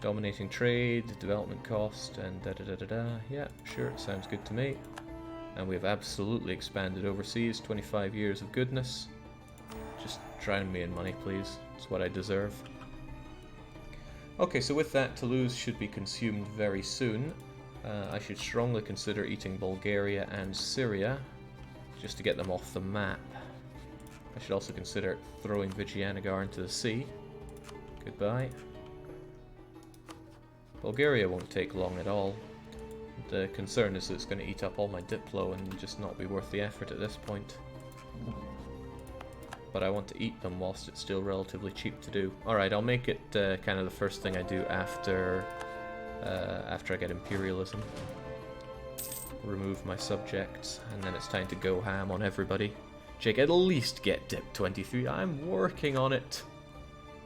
Dominating trade, development cost, and da da da da da. Yeah, sure, sounds good to me. And we've absolutely expanded overseas. 25 years of goodness. Just drown me in money, please. It's what I deserve. Okay, so with that, Toulouse should be consumed very soon. I should strongly consider eating Bulgaria and Syria, just to get them off the map. I should also consider throwing Vijayanagara into the sea. Goodbye. Bulgaria won't take long at all. The concern is that it's going to eat up all my Diplo and just not be worth the effort at this point. But I want to eat them whilst it's still relatively cheap to do. Alright, I'll make it kind of the first thing I do after I get Imperialism. Remove my subjects, and then it's time to go ham on everybody. Jake, at least get Dip 23. I'm working on it.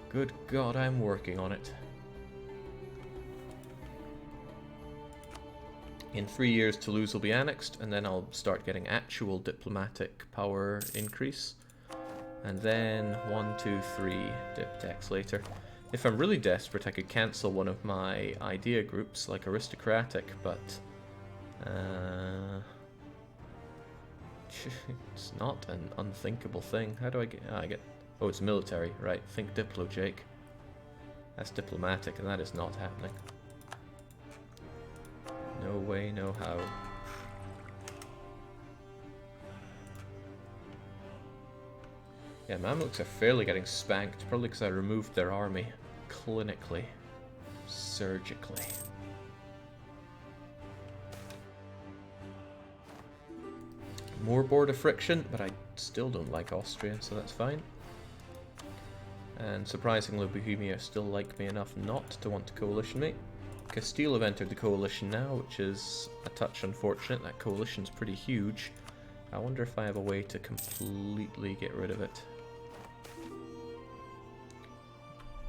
Good God, I'm working on it. In 3 years, Toulouse will be annexed, and then I'll start getting actual diplomatic power increase. And then 1, 2, 3 dip tax later. If I'm really desperate, I could cancel one of my idea groups, like aristocratic, but it's not an unthinkable thing. How do I get? I get. Oh, it's military, right? Think Diplo, Jake. That's diplomatic, and that is not happening. No way, no how. Yeah, Mamluks are fairly getting spanked, probably because I removed their army clinically, surgically. More border friction, but I still don't like Austria, so that's fine. And surprisingly, Bohemia still like me enough not to want to coalition me. Castile have entered the coalition now, which is a touch unfortunate. That coalition's pretty huge. I wonder if I have a way to completely get rid of it.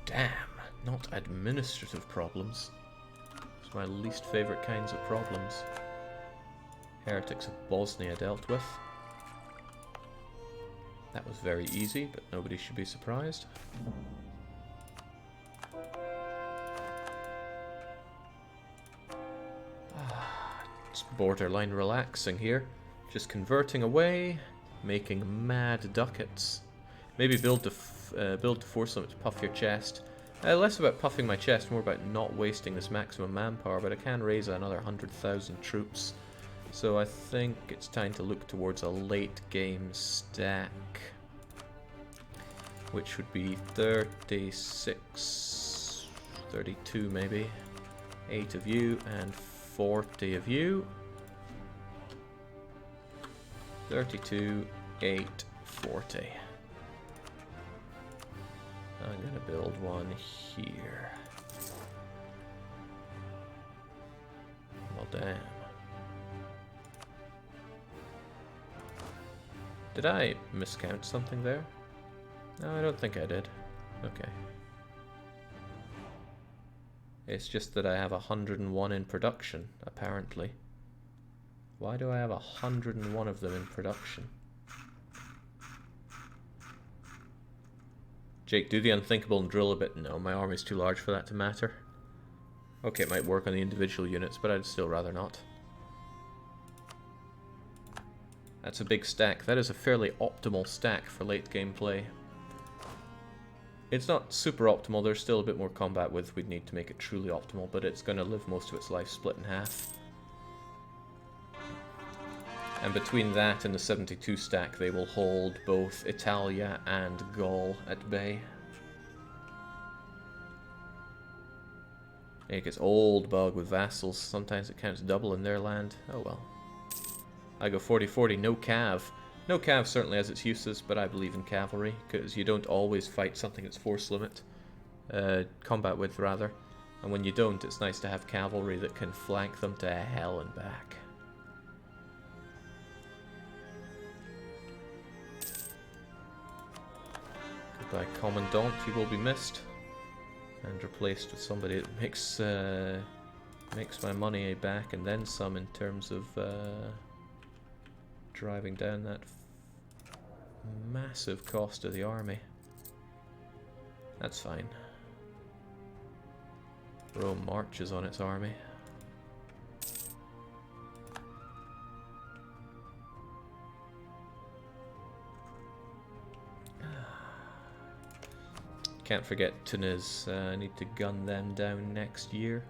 Damn, not administrative problems. It's my least favorite kinds of problems. Heretics of Bosnia dealt with. That was very easy, but nobody should be surprised. It's borderline relaxing here. Just converting away, making mad ducats. Maybe build to force them to puff your chest. Less about puffing my chest, more about not wasting this maximum manpower, but I can raise another 100,000 troops. So I think it's time to look towards a late game stack, which would be 36, 32 maybe, 8 of you and 40 of you. 32, 8, 40. I'm gonna build one here. Well, damn. Did I miscount something there? No, I don't think I did. Okay. It's just that I have 101 in production, apparently. Why do I have 101 of them in production? Jake, do the unthinkable and drill a bit. No, my army's too large for that to matter. Okay, it might work on the individual units, but I'd still rather not. That's a big stack. That is a fairly optimal stack for late game play. It's not super optimal. There's still a bit more combat width we'd need to make it truly optimal, but it's going to live most of its life split in half. And between that and the 72 stack, they will hold both Italia and Gaul at bay. It gets old bug with vassals. Sometimes it counts double in their land. Oh well. I go 40-40, no cav. No cav certainly has its uses, but I believe in cavalry, because you don't always fight something that's force limit. Combat width, rather. And when you don't, it's nice to have cavalry that can flank them to hell and back. Goodbye, Commandant, you will be missed. And replaced with somebody that makes my money back and then some in terms of driving down that massive cost of the army. That's fine. Rome marches on its army. Can't forget Tunis. I need to gun them down next year.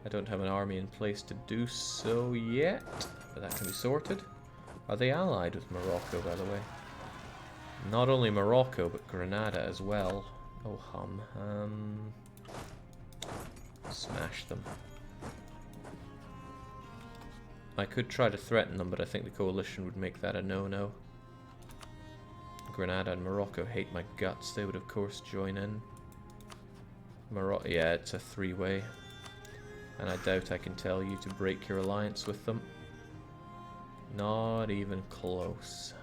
I don't have an army in place to do so yet, but that can be sorted. Are they allied with Morocco, by the way? Not only Morocco, but Granada as well. Oh hum. Smash them. I could try to threaten them, but I think the coalition would make that a no-no. Granada and Morocco hate my guts. They would of course join in. Morocco, yeah, it's a three-way. And I doubt I can tell you to break your alliance with them. Not even close.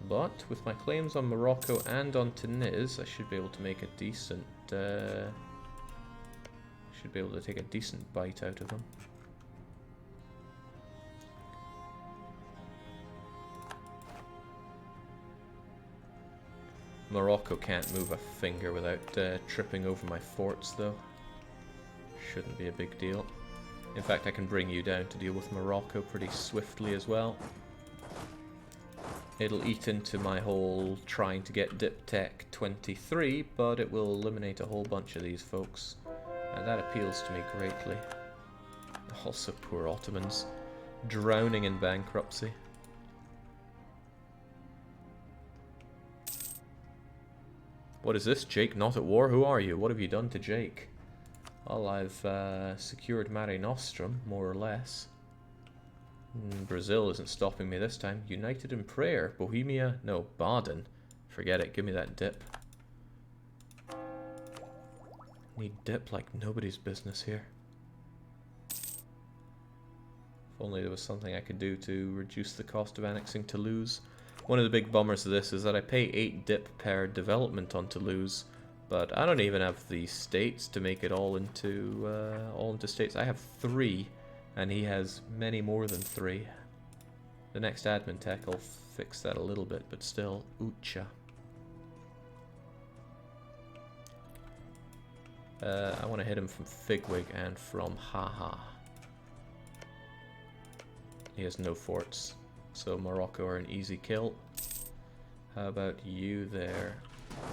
But with my claims on Morocco and on Tunis, I should be able to make a decent should be able to take a decent bite out of them. Morocco can't move a finger without tripping over my forts, though. Shouldn't be a big deal. In fact, I can bring you down to deal with Morocco pretty swiftly as well. It'll eat into my whole trying to get Dip Tech 23, but it will eliminate a whole bunch of these folks. And that appeals to me greatly. Also, poor Ottomans. Drowning in bankruptcy. What is this, Jake? Not at war? Who are you? What have you done to Jake? Well, I've secured Mare Nostrum, more or less. Brazil isn't stopping me this time. United in prayer. Bohemia? No, Baden. Forget it. Give me that dip. Need dip like nobody's business here. If only there was something I could do to reduce the cost of annexing Toulouse. One of the big bummers of this is that I pay 8 dip per development on Toulouse, but I don't even have the states to make it all into states. I have 3, and he has many more than 3. The next admin tech will fix that a little bit, but still, Ucha. I want to hit him from Figwig and from Haha. He has no forts, so Morocco are an easy kill. How about you there?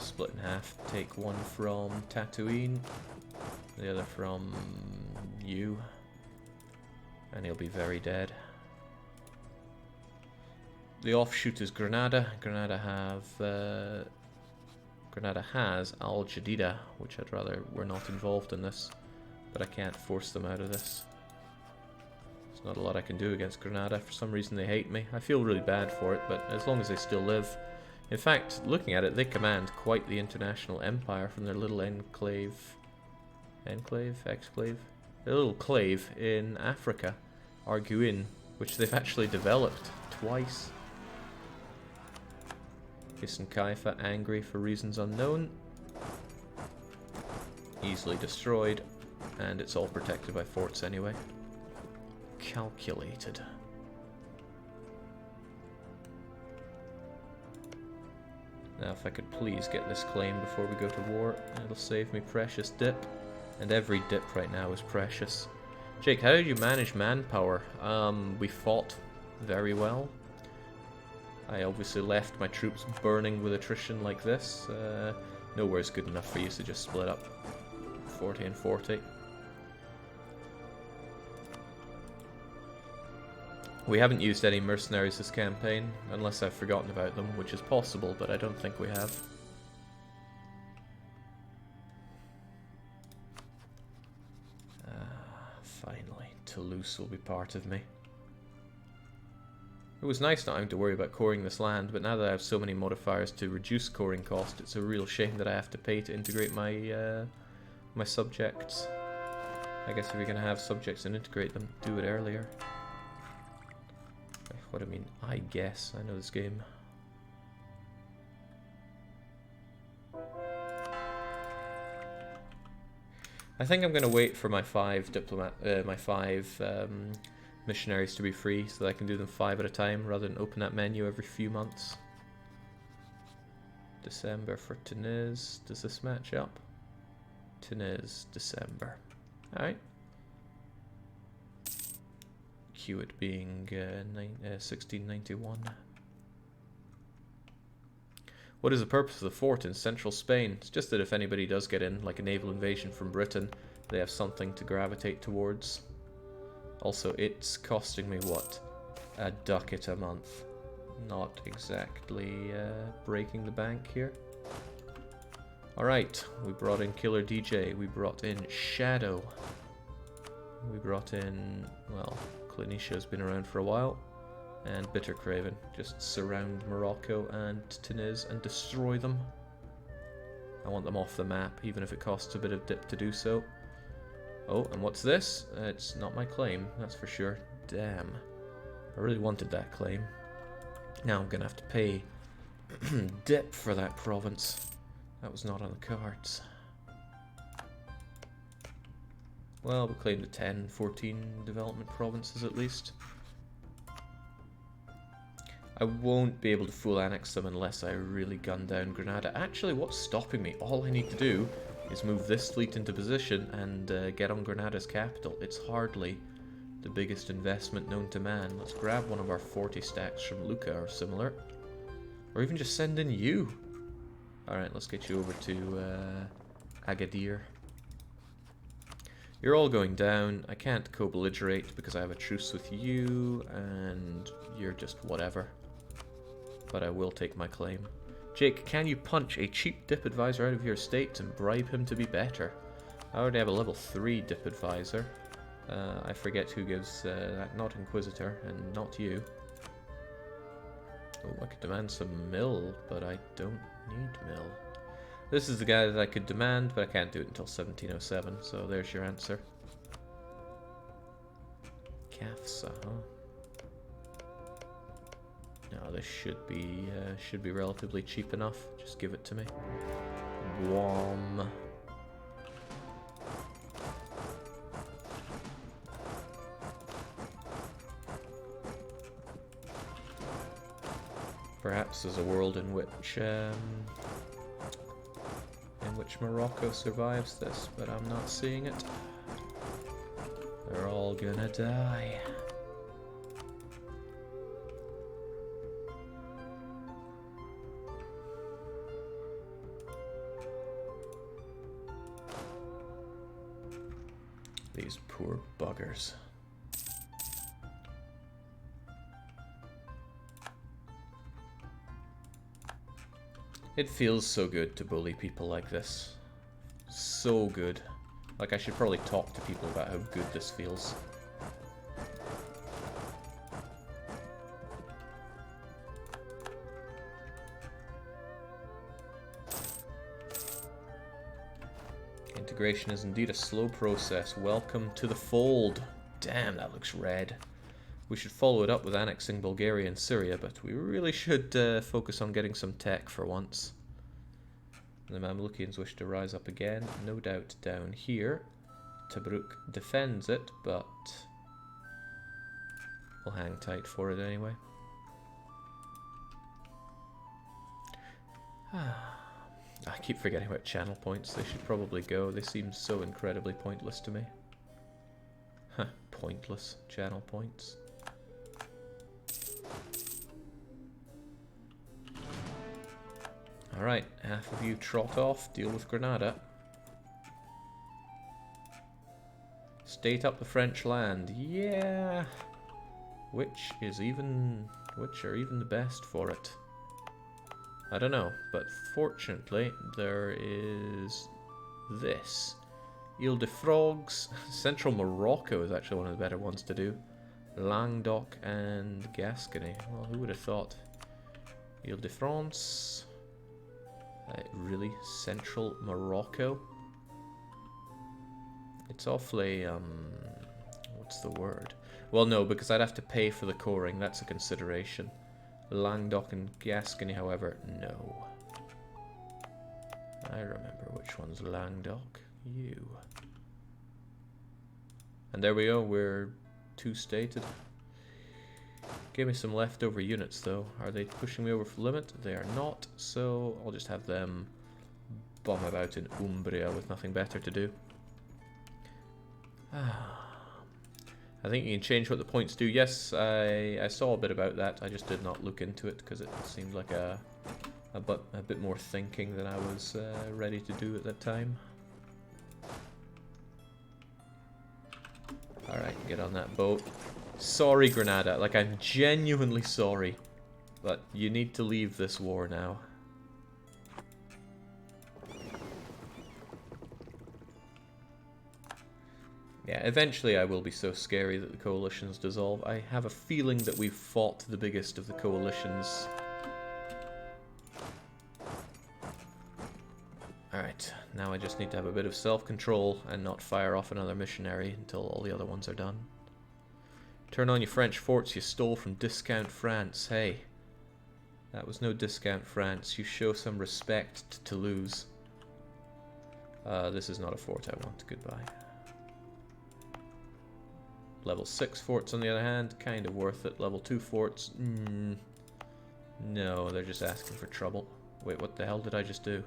Split in half. Take one from Tatooine, the other from you, and he'll be very dead. The offshoot is Granada. Granada has Al Jadida, which I'd rather were not involved in this, but I can't force them out of this. There's not a lot I can do against Granada. For some reason they hate me. I feel really bad for it, but as long as they still live. In fact, looking at it, they command quite the international empire from their little exclave? Their little clave in Africa, Arguin, which they've actually developed twice. Kisan Kaifa angry for reasons unknown. Easily destroyed, and it's all protected by forts anyway. Calculated. Now if I could please get this claim before we go to war, it'll save me precious dip. And every dip right now is precious. Jake, how did you manage manpower? We fought very well. I obviously left my troops burning with attrition like this. Nowhere's good enough for you, so just split up. 40 and 40. We haven't used any mercenaries this campaign, unless I've forgotten about them, which is possible, but I don't think we have. Finally, Toulouse will be part of me. It was nice not having to worry about coring this land, but now that I have so many modifiers to reduce coring cost, it's a real shame that I have to pay to integrate my my subjects. I guess if you're going to have subjects and integrate them, do it earlier. What I mean, I guess. I know this game. I think I'm going to wait for my 5 missionaries to be free, so that I can do them 5 at a time rather than open that menu every few months. December for Tunis. Does this match up? Tunis, December. Alright. Cue it being 1691. What is the purpose of the fort in central Spain? It's just that if anybody does get in, like a naval invasion from Britain, they have something to gravitate towards. Also, it's costing me, what? A ducat a month. Not exactly breaking the bank here. Alright, we brought in Killer DJ, we brought in Shadow. We brought in, well, Clinisha's been around for a while. And Bitter Craven. Just surround Morocco and Tunis and destroy them. I want them off the map, even if it costs a bit of dip to do so. Oh, and what's this? It's not my claim, that's for sure. Damn. I really wanted that claim. Now I'm gonna have to pay dip for that province. That was not on the cards. Well, we claimed the 10, 14 development provinces at least. I won't be able to full annex them unless I really gun down Granada. Actually, what's stopping me? All I need to do is move this fleet into position and get on Granada's capital. It's hardly the biggest investment known to man. Let's grab one of our 40 stacks from Lucca or similar. Or even just send in you. Alright, let's get you over to Agadir. You're all going down. I can't co-belligerate because I have a truce with you, and you're just whatever. But I will take my claim. Jake, can you punch a cheap dip advisor out of your estate and bribe him to be better? I already have a level 3 dip advisor. I forget who gives that. Not Inquisitor, and not you. Oh, I could demand some mill, but I don't need mill. This is the guy that I could demand, but I can't do it until 1707, so there's your answer. Kafsa, huh? No, this should be relatively cheap enough. Just give it to me. Wom. Perhaps there's a world in which Morocco survives this, but I'm not seeing it. They're all gonna die. These poor buggers. It feels so good to bully people like this. So good. Like, I should probably talk to people about how good this feels. Integration is indeed a slow process. Welcome to the fold. Damn, that looks red. We should follow it up with annexing Bulgaria and Syria, but we really should focus on getting some tech for once. The Mamlukians wish to rise up again, no doubt down here. Tobruk defends it, but we'll hang tight for it anyway. I keep forgetting about channel points. They should probably go. They seem so incredibly pointless to me. Huh, pointless channel points. Alright, half of you trot off, deal with Granada. State up the French land, yeah. Which are even the best for it? I don't know, but fortunately there is this. Ile de Frogs. Central Morocco is actually one of the better ones to do. Languedoc and Gascony. Well, who would have thought? Ile de France. Really? Central Morocco? It's awfully, what's the word? Well, no, because I'd have to pay for the coring. That's a consideration. Languedoc and Gascony, however, no. I remember which one's Languedoc. You. And there we go, we're two-stated. Give me some leftover units though. Are they pushing me over for limit? They are not, so I'll just have them bomb about in Umbria with nothing better to do. I think you can change what the points do. Yes, I saw a bit about that. I just did not look into it because it seemed like a bit more thinking than I was ready to do at that time. Alright, get on that boat. Sorry, Granada. Like, I'm genuinely sorry. But you need to leave this war now. Yeah, eventually I will be so scary that the coalitions dissolve. I have a feeling that we've fought the biggest of the coalitions. Alright, now I just need to have a bit of self-control and not fire off another missionary until all the other ones are done. Turn on your French forts you stole from Discount France. Hey, that was no Discount France. You show some respect to Toulouse. This is not a fort I want. Goodbye. Level 6 forts, on the other hand, kind of worth it. Level 2 forts, no, they're just asking for trouble. Wait, what the hell did I just do?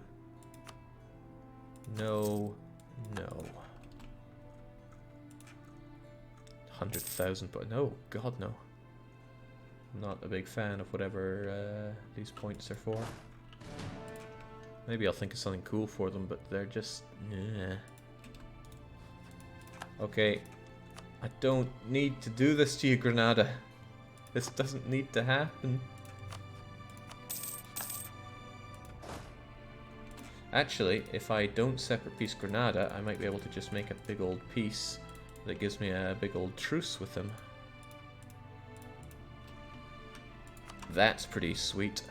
No, no. 100,000, but no, God no. I'm not a big fan of whatever these points are for. Maybe I'll think of something cool for them, but they're just, Okay. I don't need to do this to you, Granada. This doesn't need to happen. Actually, if I don't separate peace Granada, I might be able to just make a big old peace that gives me a big old truce with them. That's pretty sweet.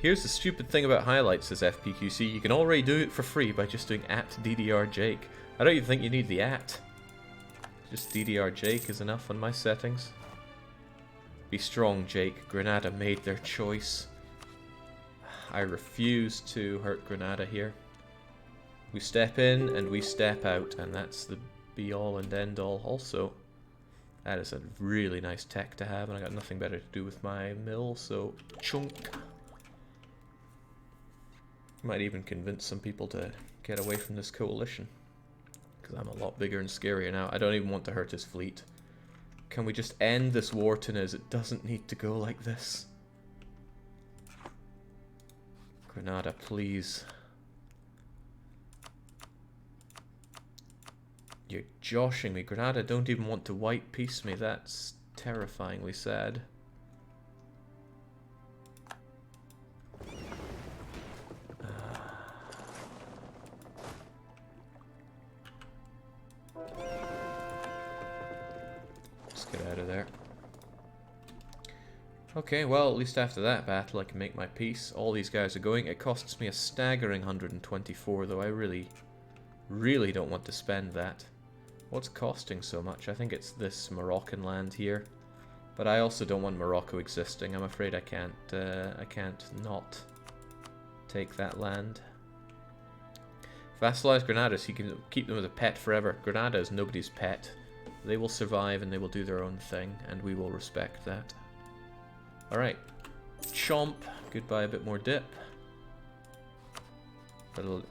Here's the stupid thing about highlights, says FPQC. You can already do it for free by just doing @DDRJake. I don't even think you need the @. Just DDRJake is enough on my settings. Be strong, Jake. Granada made their choice. I refuse to hurt Granada here. We step in and we step out, and that's the be-all and end-all. Also, that is a really nice tech to have, and I got nothing better to do with my mill, so chunk. Might even convince some people to get away from this coalition. Because I'm a lot bigger and scarier now. I don't even want to hurt his fleet. Can we just end this war, Tunez? It doesn't need to go like this. Granada, please. You're joshing me. Granada don't even want to white peace me. That's terrifyingly sad. Get out of there. Okay, well, at least after that battle I can make my peace. All these guys are going. It costs me a staggering 124, though I really don't want to spend that. What's costing so much? I think it's this Moroccan land here. But I also don't want Morocco existing. I'm afraid I can't not take that land. Vassalize Granada so you can keep them as a pet forever. Granada is nobody's pet. They will survive and they will do their own thing, and we will respect that. Alright. Chomp. Goodbye, a bit more dip. Oh,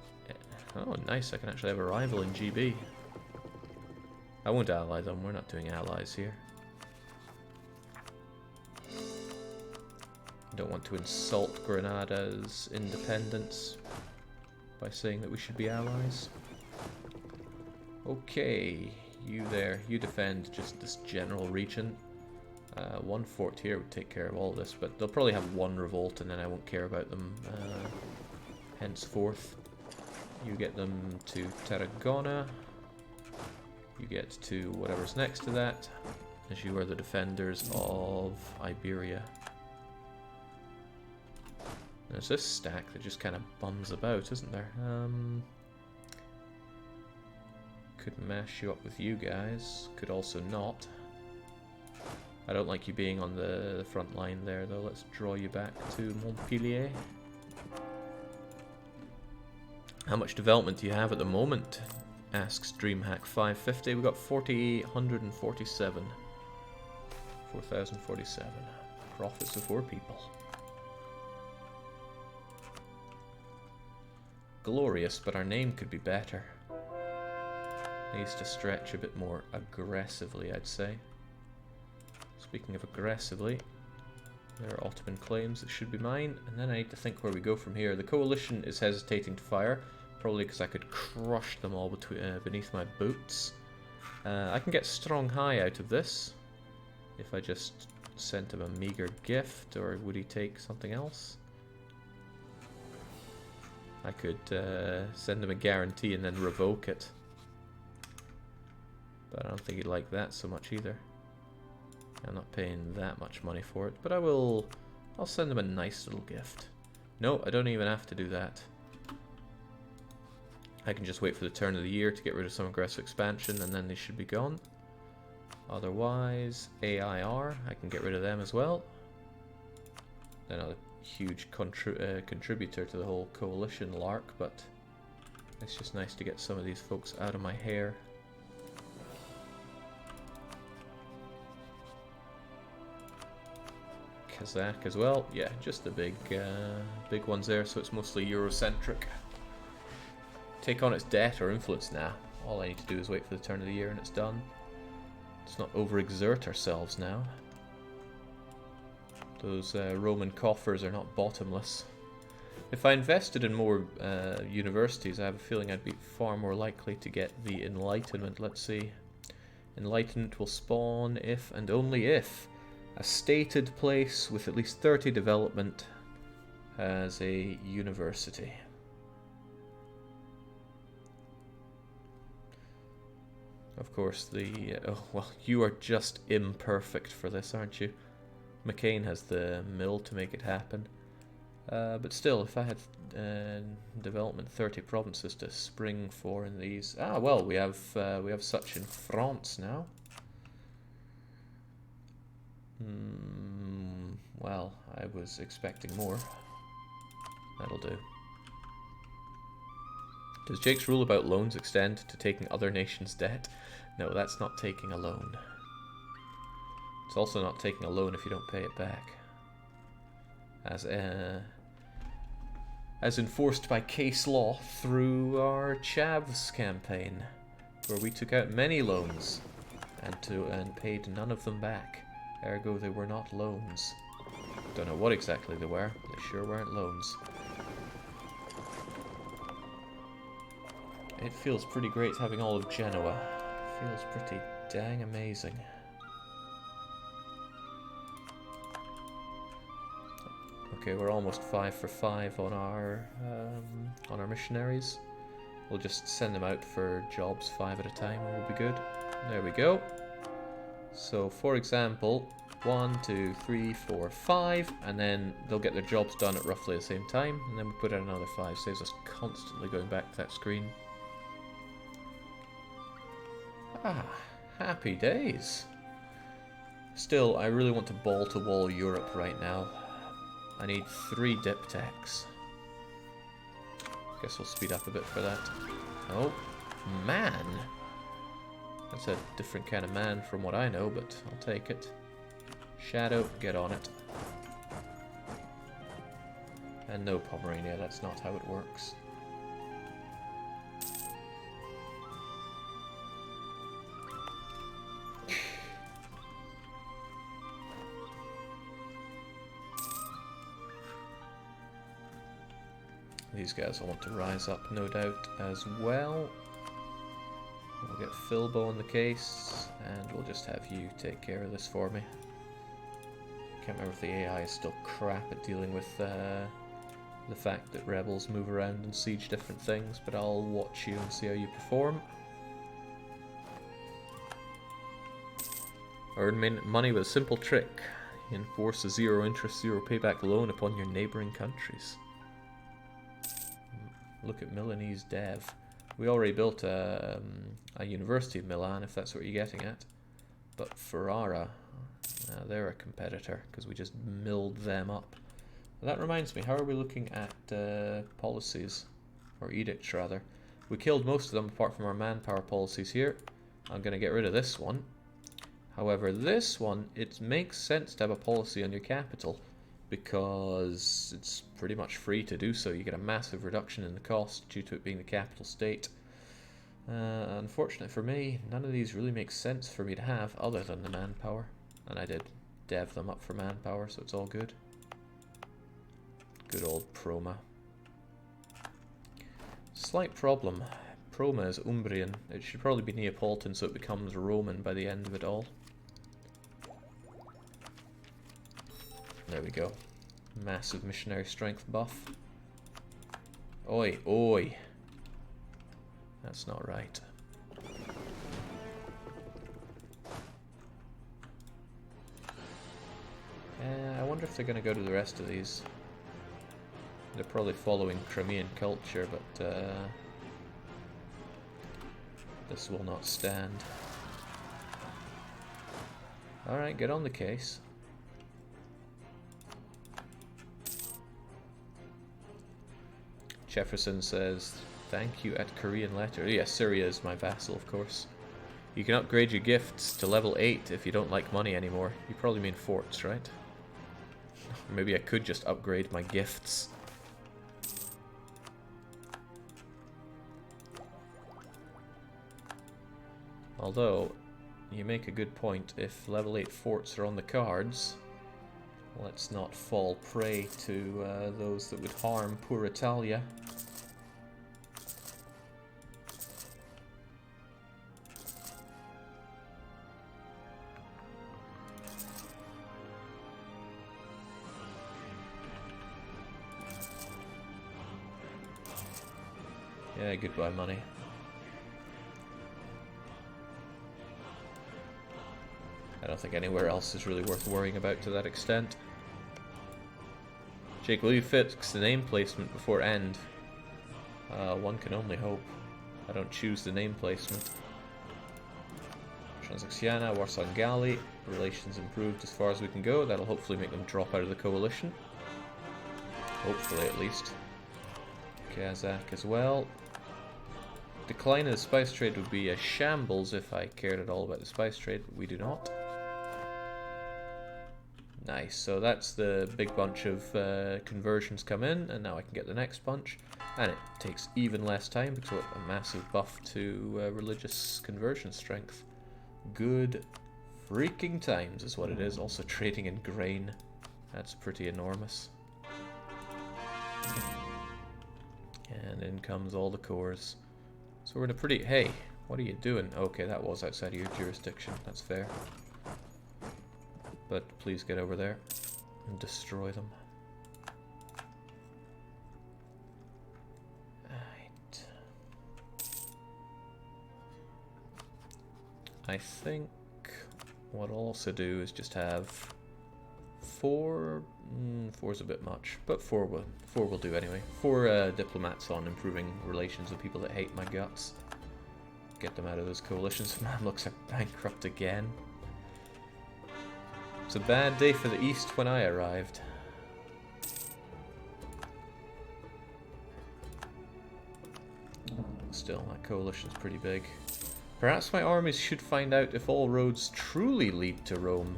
nice. I can actually have a rival in GB. I won't ally them. We're not doing allies here. I don't want to insult Granada's independence by saying that we should be allies. Okay. You there, you defend just this general region. One fort here would take care of all this, but they'll probably have one revolt and then I won't care about them henceforth. You get them to Tarragona. You get to whatever's next to that, as you are the defenders of Iberia. There's this stack that just kind of bums about, isn't there? Could mash you up with you guys. Could also not. I don't like you being on the front line there, though. Let's draw you back to Montpellier. How much development do you have at the moment? Asks DreamHack 550. We got 4,847. 4,047. Profits before people. Glorious, but our name could be better. Needs to stretch a bit more aggressively, I'd say. Speaking of aggressively, there are Ottoman claims that should be mine, and then I need to think where we go from here. The coalition is hesitating to fire, probably because I could crush them all beneath my boots. I can get strong high out of this if I just sent him a meager gift, or would he take something else? I could send him a guarantee and then revoke it. But I don't think he'd like that so much either. I'm not paying that much money for it, but I'll send him a nice little gift. No, I don't even have to do that. I can just wait for the turn of the year to get rid of some aggressive expansion, and then they should be gone. Otherwise, AIR, I can get rid of them as well. They're not a huge contributor to the whole coalition lark, but it's just nice to get some of these folks out of my hair. Kazakh as well, yeah, just the big ones there, so it's mostly Eurocentric. Take on its debt or influence now. All I need to do is wait for the turn of the year and it's done. Let's not overexert ourselves now. Those Roman coffers are not bottomless. If I invested in more universities, I have a feeling I'd be far more likely to get the Enlightenment. Let's see. Enlightenment will spawn if and only if a stated place with at least 30 development has a university. Of course, oh, well, you are just imperfect for this, aren't you? McCain has the mill to make it happen. But still, if I had development 30 provinces to spring for in these... Ah, well, we have such in France now. Well, I was expecting more. That'll do. Does Jake's rule about loans extend to taking other nations' debt? No, that's not taking a loan. It's also not taking a loan if you don't pay it back. As enforced by case law through our Chavs campaign, where we took out many loans and paid none of them back. Ergo, they were not loans. Don't know what exactly they were, but they sure weren't loans. It feels pretty great having all of Genoa. It feels pretty dang amazing. Okay, we're almost 5 for 5 on our missionaries. We'll just send them out for jobs 5 at a time and we'll be good. There we go. So, for example, 1, 2, 3, 4, 5, and then they'll get their jobs done at roughly the same time, and then we put out another 5. Saves us constantly going back to that screen. Ah, happy days. Still, I really want to ball-to-wall Europe right now. I need 3 diptychs. Guess we'll speed up a bit for that. Oh, man! That's a different kind of man from what I know, but I'll take it. Shadow, get on it. And no Pomerania, that's not how it works. These guys will want to rise up, no doubt, as well. We'll get Filbo in the case, and we'll just have you take care of this for me. Can't remember if the AI is still crap at dealing with the fact that rebels move around and siege different things, but I'll watch you and see how you perform. Earn money with a simple trick. Enforce a zero interest, zero payback loan upon your neighbouring countries. Look at Milanese dev. We already built a University of Milan, if that's what you're getting at. But Ferrara, they're a competitor, because we just milled them up. That reminds me, how are we looking at policies? Or edicts, rather. We killed most of them apart from our manpower policies here. I'm going to get rid of this one. However, this one, it makes sense to have a policy on your capital because it's pretty much free to do so. You get a massive reduction in the cost due to it being the capital state. Unfortunately for me, none of these really make sense for me to have other than the manpower. And I did dev them up for manpower, so it's all good. Good old PRoman. Slight problem. PRoman is Umbrian. It should probably be Neapolitan so it becomes Roman by the end of it all. There we go. Massive missionary strength buff. Oi, oi. That's not right. I wonder if they're going to go to the rest of these. They're probably following Crimean culture, but this will not stand. Alright, get on the case. Jefferson says, thank you at Korean letter. Yes, Syria is my vassal, of course. You can upgrade your gifts to level 8 if you don't like money anymore. You probably mean forts, right? Maybe I could just upgrade my gifts. Although, you make a good point. If level 8 forts are on the cards, let's not fall prey to those that would harm poor Italia. Yeah, goodbye money. I don't think anywhere else is really worth worrying about to that extent. Jake, will you fix the name placement before end? One can only hope. I don't choose the name placement. Transaxiana, Warsaw and Gali. Relations improved as far as we can go. That'll hopefully make them drop out of the coalition. Hopefully, at least. Kazakh as well. Decline of the spice trade would be a shambles if I cared at all about the spice trade, but we do not. Nice, so that's the big bunch of conversions come in, and now I can get the next bunch. And it takes even less time because of a massive buff to religious conversion strength. Good freaking times is what it is. Also trading in grain. That's pretty enormous. And in comes all the cores. So we're in a pretty... Hey, what are you doing? Okay, that was outside of your jurisdiction. That's fair. But please get over there and destroy them. Right. I think what I'll also do is just have 4... 4's a bit much, but 4 will do anyway. 4 diplomats on improving relations with people that hate my guts. Get them out of those coalitions. Man, looks like bankrupt again. It's a bad day for the East when I arrived. Still, that coalition's pretty big. Perhaps my armies should find out if all roads truly lead to Rome.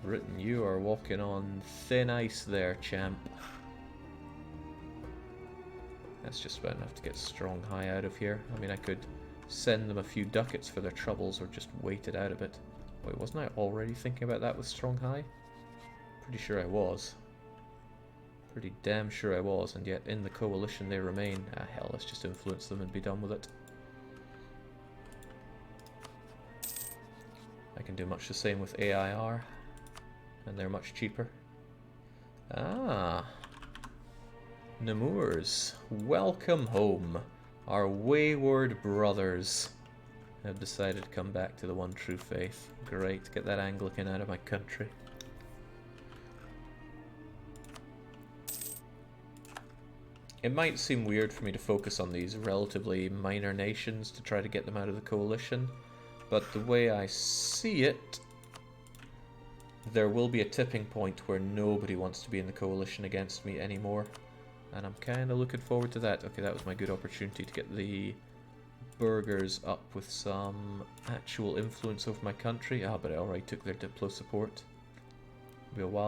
Britain, you are walking on thin ice there, champ. That's just about enough to get Strong High out of here. I mean, I could send them a few ducats for their troubles or just wait it out a bit. Wait, wasn't I already thinking about that with Strong High? Pretty sure I was. Pretty damn sure I was, and yet in the coalition they remain. Ah, hell, let's just influence them and be done with it. I can do much the same with AIR, and they're much cheaper. Ah, Nemours, welcome home. Our wayward brothers have decided to come back to the one true faith. Great, get that Anglican out of my country. It might seem weird for me to focus on these relatively minor nations to try to get them out of the coalition, but the way I see it, there will be a tipping point where nobody wants to be in the coalition against me anymore. And I'm kind of looking forward to that. Okay, that was my good opportunity to get the burghers up with some actual influence over my country. Ah, but I already took their Diplo support. It'll be a while